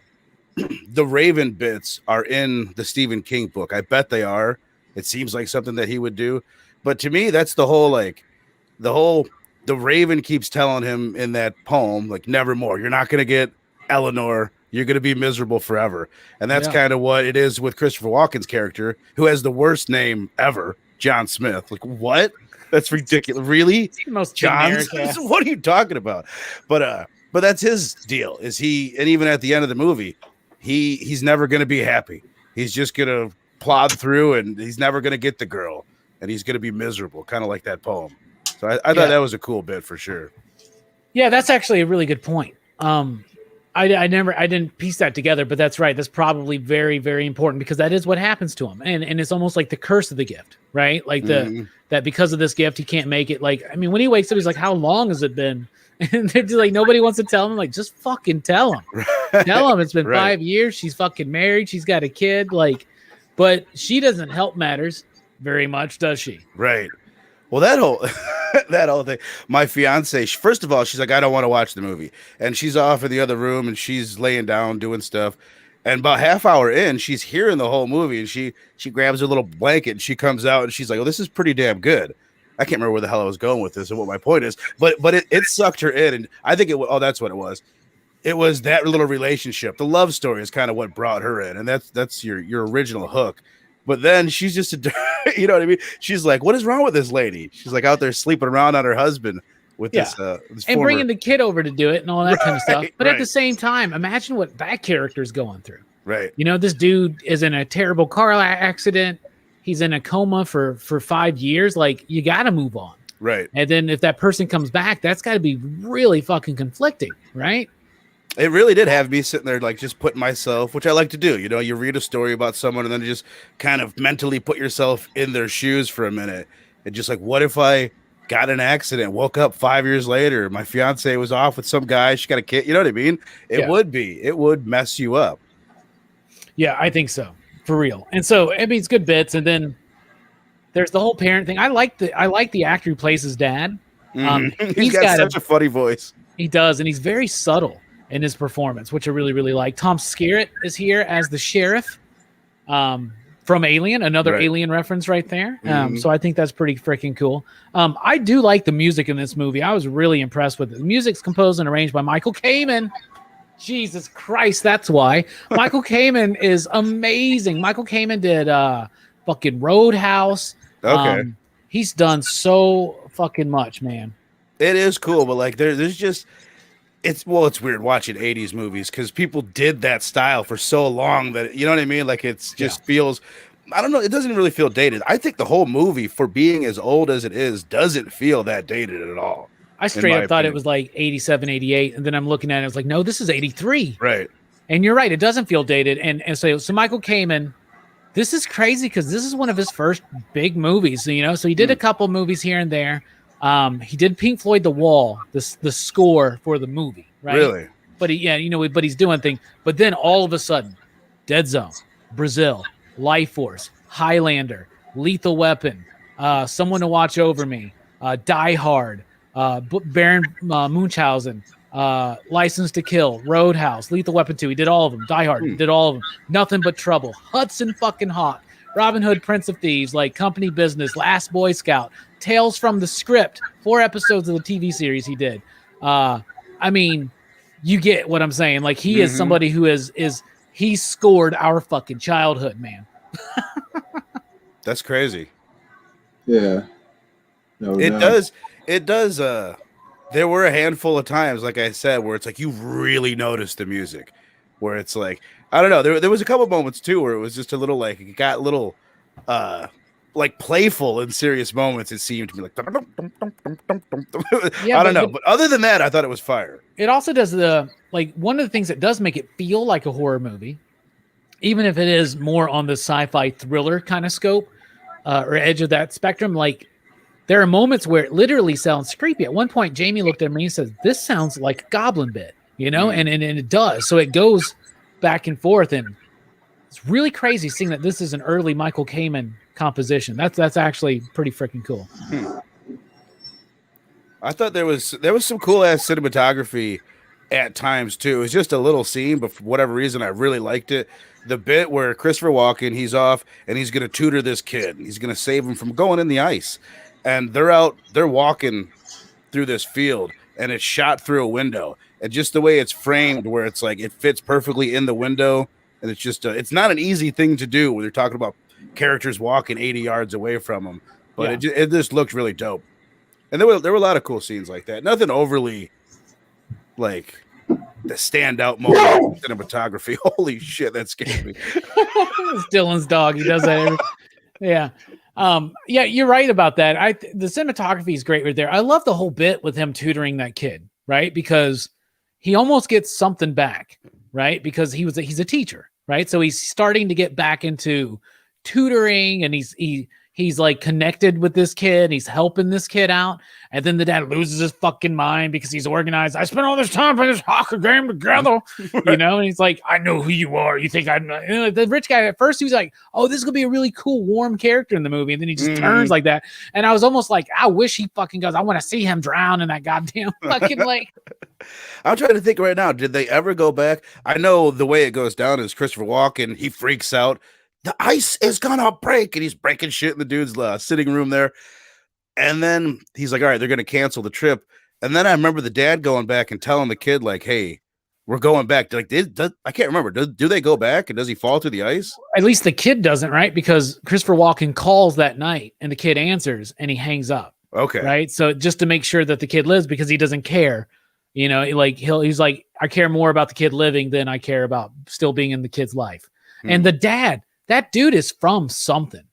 Raven bits are in the Stephen King book. I bet they are. It seems like something that he would do. But to me, that's the Raven keeps telling him in that poem, like, nevermore. You're not going to get Eleanor. You're going to be miserable forever. And that's kind of what it is with Christopher Walken's character, who has the worst name ever, John Smith. Like, what? That's ridiculous. Really? John? What are you talking about? But that's his deal. And even at the end of the movie, he's never going to be happy. He's just going to plod through, and he's never going to get the girl, and he's going to be miserable, kind of like that poem. So I thought that was a cool bit for sure. Yeah, that's actually a really good point. I didn't piece that together, but that's right. That's probably very, very important because that is what happens to him. And it's almost like the curse of the gift, right? Like that because of this gift, he can't make it. Like, I mean, when he wakes up, he's like, how long has it been? And they're just like, nobody wants to tell him. Like, just fucking tell him. Tell him it's been 5 years. She's fucking married. She's got a kid. Like, but she doesn't help matters very much, does she? Right. Well, that whole thing, my fiance, first of all, she's like, I don't want to watch the movie. And she's off in the other room and she's laying down doing stuff. And about half hour in, she's hearing the whole movie and she grabs her little blanket and she comes out and she's like, oh, this is pretty damn good. I can't remember where the hell I was going with this and what my point is, but it sucked her in. And I think that's what it was. It was that little relationship. The love story is kind of what brought her in. And that's your original hook. But then she's just, you know what I mean? She's like, what is wrong with this lady? She's like out there sleeping around on her husband with this and bringing the kid over to do it and all that kind of stuff. But at the same time, imagine what that character's going through. Right. You know, this dude is in a terrible car accident. He's in a coma for 5 years. Like, you got to move on. Right. And then if that person comes back, that's got to be really fucking conflicting, right? It really did have me sitting there, like, just putting myself, which I like to do. You know, you read a story about someone and then just kind of mentally put yourself in their shoes for a minute. And just like, what if I got in an accident, woke up 5 years later, my fiance was off with some guy, she got a kid, you know what I mean? It would mess you up. Yeah, I think so, for real. And so, I mean, it's good bits. And then There's the whole parent thing. I like the actor who plays his dad. He's got such a funny voice. He does, and he's very subtle in his performance, which I really, really like. Tom Skerritt is here as the sheriff from Alien, another Alien reference right there. So I think that's pretty freaking cool. I do like the music in this movie. I was really impressed with it. The music's composed and arranged by Michael Kamen. Jesus Christ, that's why. Michael Kamen is amazing. Michael Kamen did fucking Roadhouse. Okay. He's done so fucking much, man. It is cool, but like there's just it's weird watching 80s movies because people did that style for so long that you know what I mean? Like it's just feels I don't know, it doesn't really feel dated. I think the whole movie, for being as old as it is, doesn't feel that dated at all. I straight up thought it was like 87, 88, and then I'm looking at it, I was like, no, this is 83. Right. And you're right, it doesn't feel dated. And so Michael Kamen, this is crazy because this is one of his first big movies, you know. So he did a couple movies here and there. He did Pink Floyd The Wall, the score for the movie, right? Really? But but he's doing things. But then all of a sudden, Dead Zone, Brazil, Life Force, Highlander, Lethal Weapon, Someone to Watch Over Me, Die Hard, Baron Munchausen, License to Kill, Roadhouse, Lethal Weapon 2. He did all of them. Die Hard, did all of them. Nothing But Trouble, Hudson fucking Hawk, Robin Hood, Prince of Thieves, like Company Business, Last Boy Scout, Tales from the Script, 4 episodes of the TV series he did. I mean, you get what I'm saying. Like he is somebody who he scored our fucking childhood, man. That's crazy. Yeah. No, It does. There were a handful of times, like I said, where it's like you really notice the music, where it's like I don't know. There was a couple moments too where it was just a little like it got a little like playful in serious moments. It seemed to me like I don't know, but other than that, I thought it was fire. It also does one of the things that does make it feel like a horror movie, even if it is more on the sci-fi thriller kind of scope or edge of that spectrum. Like there are moments where it literally sounds creepy. At one point, Jamie looked at me and says, "This sounds like a Goblin bit," you know, and it does. So it goes back and forth, and it's really crazy seeing that this is an early Michael Kamen composition. That's actually pretty freaking cool. I thought there was some cool ass cinematography at times too. It was just a little scene, but for whatever reason, I really liked it. The bit where Christopher Walken, he's off and he's going to tutor this kid. He's going to save him from going in the ice. And they're walking through this field and it's shot through a window. And just the way it's framed where it's like it fits perfectly in the window. And it's just it's not an easy thing to do when you're talking about characters walking 80 yards away from them. But it just looked really dope. And there were a lot of cool scenes like that. Nothing overly like the standout moment of cinematography. Holy shit, that scared me. It's Dylan's dog. He does that. Yeah, you're right about that. The cinematography is great right there. I love the whole bit with him tutoring that kid, right? Because he almost gets something back, right? Because he's a teacher, right? So he's starting to get back into tutoring, and he's like connected with this kid. He's helping this kid out. And then the dad loses his fucking mind because he's organized. I spent all this time playing this hockey game together, you know? And he's like, I know who you are. You think I'm not? You know, the rich guy at first, he was like, oh, this is going to be a really cool, warm character in the movie. And then he just turns like that. And I was almost like, I wish he fucking goes, I want to see him drown in that goddamn fucking lake. I'm trying to think right now. Did they ever go back? I know the way it goes down is Christopher Walken, he freaks out. The ice is gonna break, and he's breaking shit in the dude's sitting room there. And then he's like, all right, they're gonna cancel the trip. And then I remember the dad going back and telling the kid, like, hey, we're going back. Like, I can't remember. Do they go back, and does he fall through the ice? At least the kid doesn't, right? Because Christopher Walken calls that night, and the kid answers, and he hangs up. Okay. Right? So just to make sure that the kid lives, because he doesn't care. You know, like he's like, I care more about the kid living than I care about still being in the kid's life. And the dad, that dude is from something,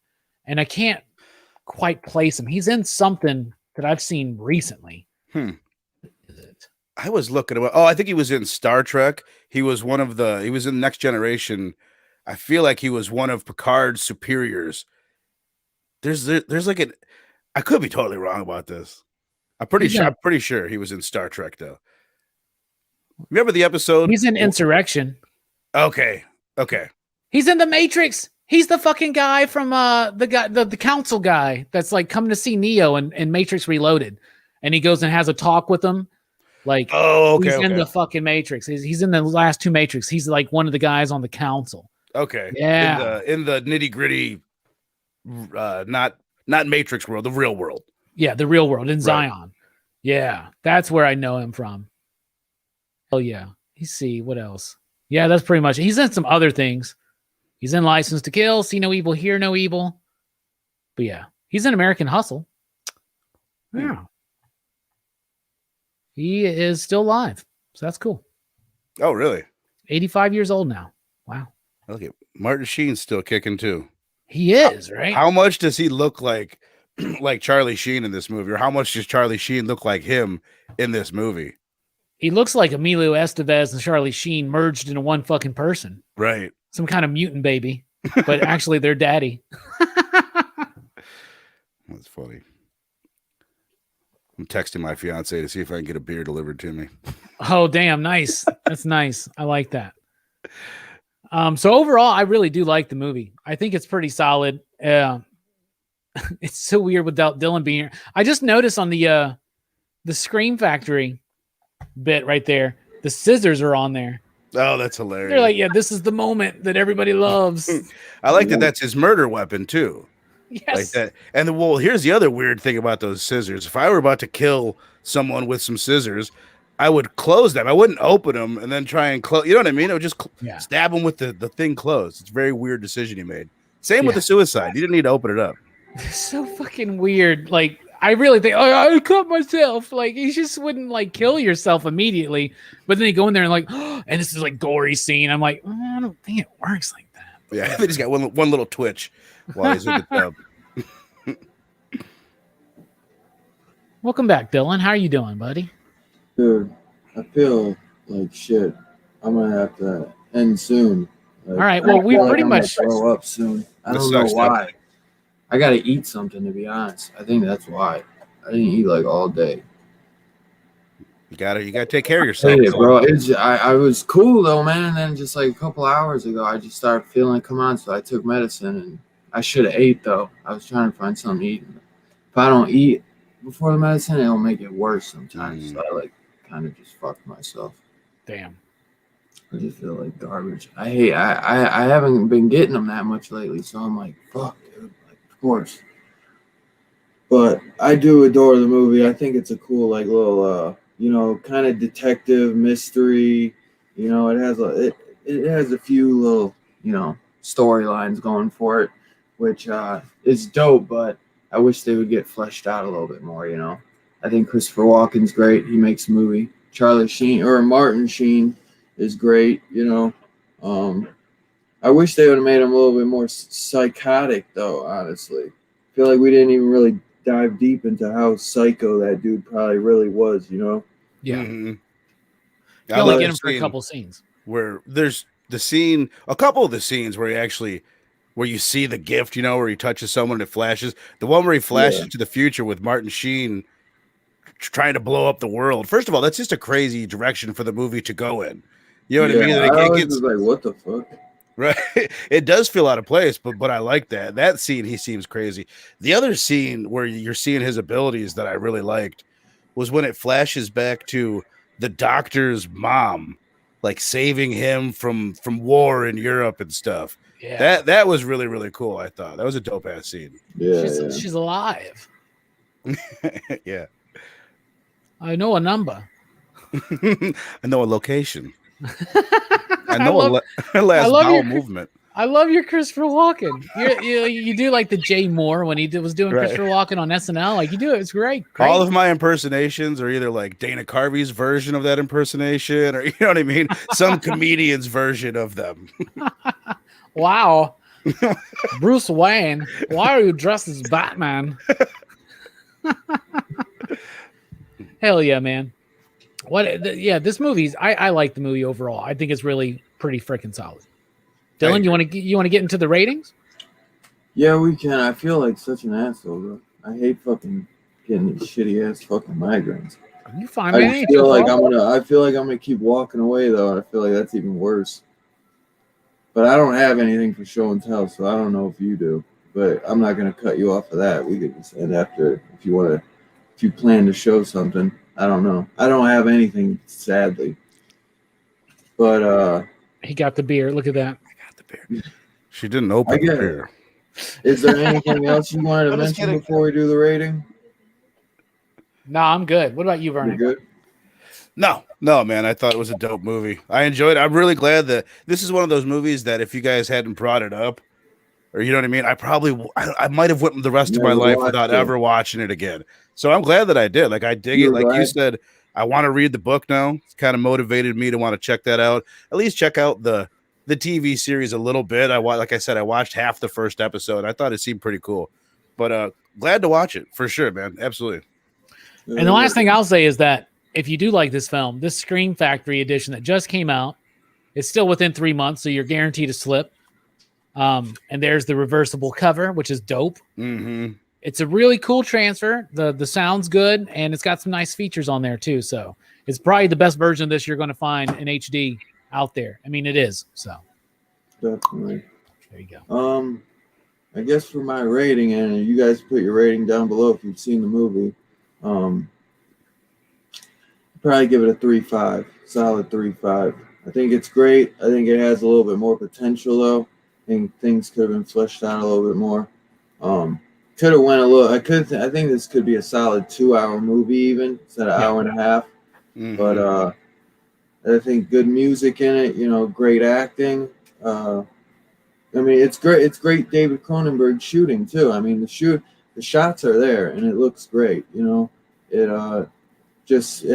and I can't quite place him. He's in something that I've seen recently. I was looking at. Oh, I think he was in Star Trek. He was he was in Next Generation. I feel like he was one of Picard's superiors. There's like I could be totally wrong about this. I'm pretty sure he was in Star Trek though. Remember the episode? He's in Insurrection. Okay. He's in The Matrix. He's the fucking guy from the council guy that's like coming to see Neo in Matrix Reloaded, and he goes and has a talk with him. Like, he's in the fucking Matrix. He's in the last 2 Matrix. He's like one of the guys on the council. Okay. Yeah. In the nitty gritty, not Matrix world, the real world. Yeah, the real world in Zion. Yeah, that's where I know him from. Oh yeah. He's see what else? Yeah, that's pretty much it. He's in some other things. He's in License to Kill, See No Evil, Hear No Evil. But yeah, he's in American Hustle. Yeah. He is still alive. So that's cool. Oh, really? 85 years old now. Wow. Okay. Martin Sheen's still kicking too. He is, right? How much does he look like Charlie Sheen in this movie? Or how much does Charlie Sheen look like him in this movie? He looks like Emilio Estevez and Charlie Sheen merged into one fucking person. Right. Some kind of mutant baby, but actually their daddy. That's funny. I'm texting my fiance to see if I can get a beer delivered to me. Oh, damn. Nice. That's nice. I like that. So overall, I really do like the movie. I think it's pretty solid. It's so weird without Dylan being here. I just noticed on the Scream Factory bit right there, the scissors are on there. Oh, that's hilarious. They're like, yeah, this is the moment that everybody loves. I like that that's his murder weapon too. Yes. Like that. And well, here's the other weird thing about those scissors. If I were about to kill someone with some scissors, I would close them. I wouldn't open them and then try and close. You know what I mean? I would just stab them with the thing closed. It's a very weird decision he made. Same with the suicide. You didn't need to open it up. It's so fucking weird. Like, I really think, oh, I cut myself. Like, you just wouldn't like kill yourself immediately. But then you go in there and like, oh, and this is like gory scene. I'm like, I don't think it works like that. Yeah, they just got one little twitch while he's in the tub. Welcome back, Dylan. How are you doing, buddy? Dude, I feel like shit. I'm gonna have to end soon. Like, all right. Well, we pretty much grow up soon. I don't know why. I gotta eat something, to be honest. I think that's why. I didn't eat like all day. You gotta take care of yourself, bro. I was cool though, man. And then just like a couple hours ago, I just started feeling come on. So I took medicine, and I should have ate though. I was trying to find something to eat. If I don't eat before the medicine, it'll make it worse sometimes. So I like kind of just fucked myself. Damn. I just feel like garbage. I haven't been getting them that much lately, so I'm like, fuck, dude. Like, of course. But I do adore the movie. I think it's a cool, like, little, kind of detective mystery. You know, it has a few little, storylines going for it, which is dope. But I wish they would get fleshed out a little bit more. I think Christopher Walken's great. He makes the movie. Charlie Sheen or Martin Sheen is great. I wish they would have made him a little bit more psychotic, though. Honestly, I feel like we didn't even really dive deep into how psycho that dude probably really was. Yeah. Mm-hmm. You only get him for a couple scenes. Where there's a couple of the scenes where you see the gift, where he touches someone and it flashes. The one where he flashes to the future with Martin Sheen trying to blow up the world. First of all, that's just a crazy direction for the movie to go in. You know what I mean? I was like, what the fuck? Right. It does feel out of place, but I like that. That scene, he seems crazy. The other scene where you're seeing his abilities that I really liked was when it flashes back to the doctor's mom, like saving him from war in Europe and stuff. Yeah. That was really, really cool, I thought. That was a dope ass scene. Yeah. She's alive. Yeah. I know a number. I know a location. I know a last bowel movement. I love your Christopher Walken. You do like the Jay Moore when he was doing Christopher Walken on SNL. Like you do it. It's great. All of my impersonations are either like Dana Carvey's version of that impersonation, or you know what I mean, some comedian's version of them. Wow. Bruce Wayne, why are you dressed as Batman? Hell yeah, man. This movie's I like the movie overall. I think it's really pretty freaking solid. Dylan, you want to get into the ratings? Yeah, we can. I feel like such an asshole, bro. I hate fucking getting these shitty ass fucking migraines. You fine, man? I feel like I'm gonna keep walking away though, and I feel like that's even worse. But I don't have anything for show and tell, so I don't know if you do. But I'm not going to cut you off of that. We could just end after if you plan to show something. I don't know. I don't have anything, sadly. But he got the beer. Look at that. I got the beer. She didn't open the beer. Is there anything else you wanted to mention before we do the rating? No, I'm good. What about you, Vernon? You're good? No, man. I thought it was a dope movie. I enjoyed it. I'm really glad that this is one of those movies that if you guys hadn't brought it up, or you know what I mean, I might have went the rest of my life without ever watching it again. So I'm glad that I did. Like I dig it. Like you said, I want to read the book now. It's kind of motivated me to want to check that out. At least check out the TV series a little bit. Like I said, I watched half the first episode. I thought it seemed pretty cool. But glad to watch it for sure, man. Absolutely. And the last thing I'll say is that if you do like this film, this Scream Factory edition that just came out, it's still within 3 months, so you're guaranteed a slip. And there's the reversible cover, which is dope. Mm-hmm. It's a really cool transfer. The sound's good, and it's got some nice features on there too. So it's probably the best version of this you're going to find in HD out there. I mean, it is. So definitely. There you go. I guess for my rating, and you guys put your rating down below if you've seen the movie. Probably give it a 3.5, solid 3.5. I think it's great. I think it has a little bit more potential though. I think things could have been fleshed out a little bit more. Could have went a little. I think this could be a solid 2-hour movie even instead of hour and a half. Mm-hmm. But I think good music in it. You know, great acting. I mean, it's great. It's great David Cronenberg shooting too. I mean, the shots are there and it looks great. You know, it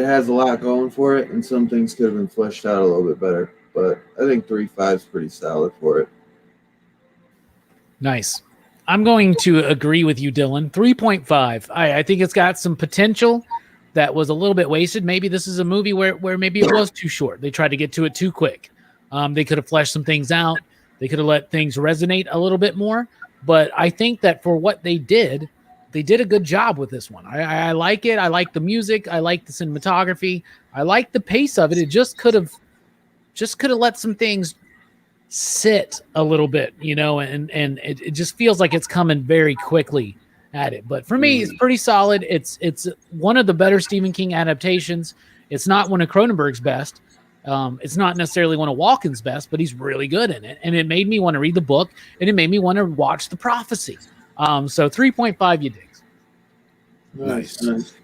has a lot going for it, and some things could have been fleshed out a little bit better. But I think 3.5 is pretty solid for it. Nice. I'm going to agree with you, Dylan. 3.5. I think it's got some potential that was a little bit wasted. Maybe this is a movie where maybe it was too short. They tried to get to it too quick. They could have fleshed some things out. They could have let things resonate a little bit more. But I think that for what they did a good job with this one. I like it. I like the music. I like the cinematography. I like the pace of it. It just could have let some things sit a little bit, you know, and it just feels like it's coming very quickly at it. But for me, it's pretty solid. It's one of the better Stephen King adaptations. It's not one of Cronenberg's best. It's not necessarily one of Walken's best, but he's really good in it. And it made me want to read the book, and it made me want to watch The Prophecy. So 3.5 you digs. Nice.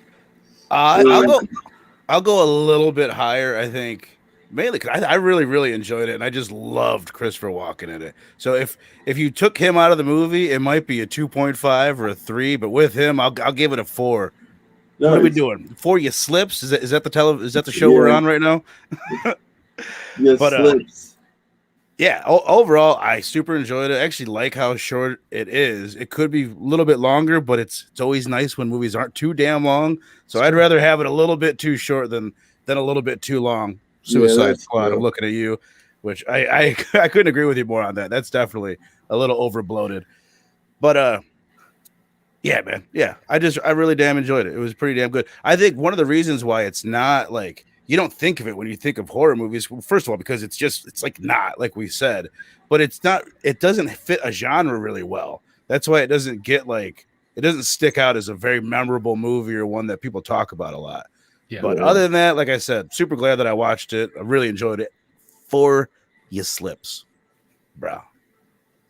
I'll go a little bit higher, I think. Mainly because I really, really enjoyed it, and I just loved Christopher Walken in it. So if you took him out of the movie, it might be a 2.5 or a 3, but with him, I'll give it a 4. Nice. What are we doing? 4 You Slips? Is that the show we're on right now? Yes, Slips. Yeah. Overall, I super enjoyed it. I actually like how short it is. It could be a little bit longer, but it's always nice when movies aren't too damn long. So I'd rather have it a little bit too short than a little bit too long. Suicide Squad. True. I'm looking at you, which I couldn't agree with you more on that. That's definitely a little over bloated, but yeah, man, yeah. I really damn enjoyed it. It was pretty damn good. I think one of the reasons why it's not like you don't think of it when you think of horror movies. Well, first of all, because it's like not like we said, but it doesn't fit a genre really well. That's why it doesn't stick out as a very memorable movie or one that people talk about a lot. Yeah, but other than that, like I said, super glad that I watched it. I really enjoyed it. 4 You Slips, bro.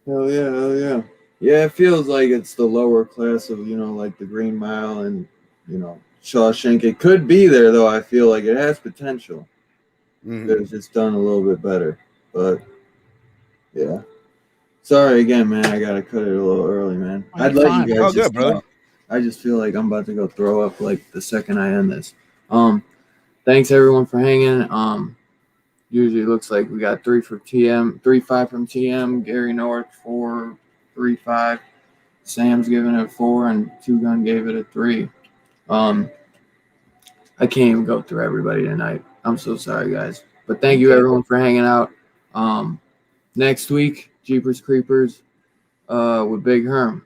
Hell yeah. Yeah, it feels like it's the lower class of, you know, like the Green Mile and, you know, Shawshank. It could be there, though. I feel like it has potential. Mm-hmm. It's just done a little bit better. But, yeah. Sorry again, man. I got to cut it a little early, man. I'd let you guys just talk. I just feel like I'm about to go throw up like the second I end this. Thanks everyone for hanging. Usually looks like we got 3 from TM, 3.5 from TM, Gary North 4, 3.5. Sam's giving it a 4, and Two Gun gave it a 3. I can't even go through everybody tonight. I'm so sorry, guys. But thank you everyone for hanging out. Next week, Jeepers Creepers with Big Herm.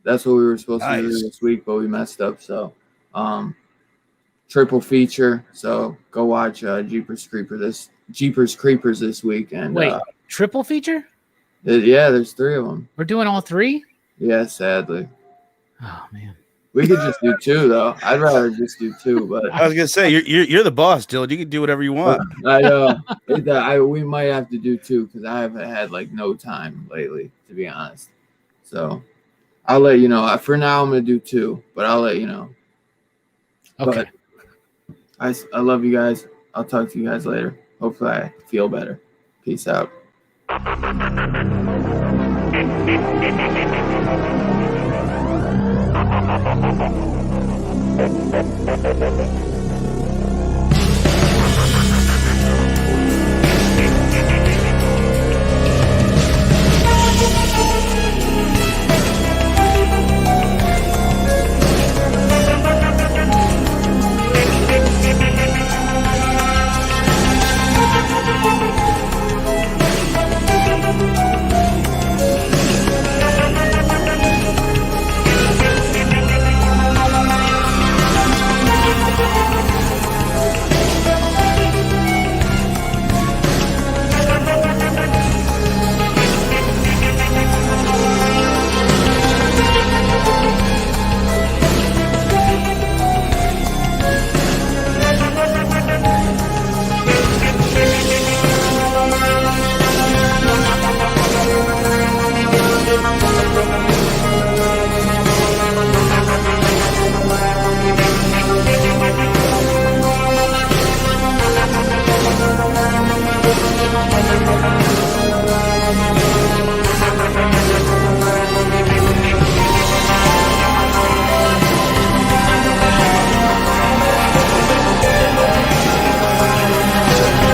That's what we were supposed to do this week, but we messed up. So triple feature. So go watch Jeepers Creepers this week. And wait, Triple feature? Yeah, there's 3 of them. We're doing all 3? Yeah, sadly. Oh man. We could just do 2 though. I'd rather just do 2, but I was gonna say you're the boss, Dylan. You can do whatever you want. I know. We might have to do 2 because I haven't had like no time lately, to be honest. So I'll let you know. For now, I'm gonna do 2, but I'll let you know. Okay. But I love you guys. I'll talk to you guys later. Hopefully, I feel better. Peace out.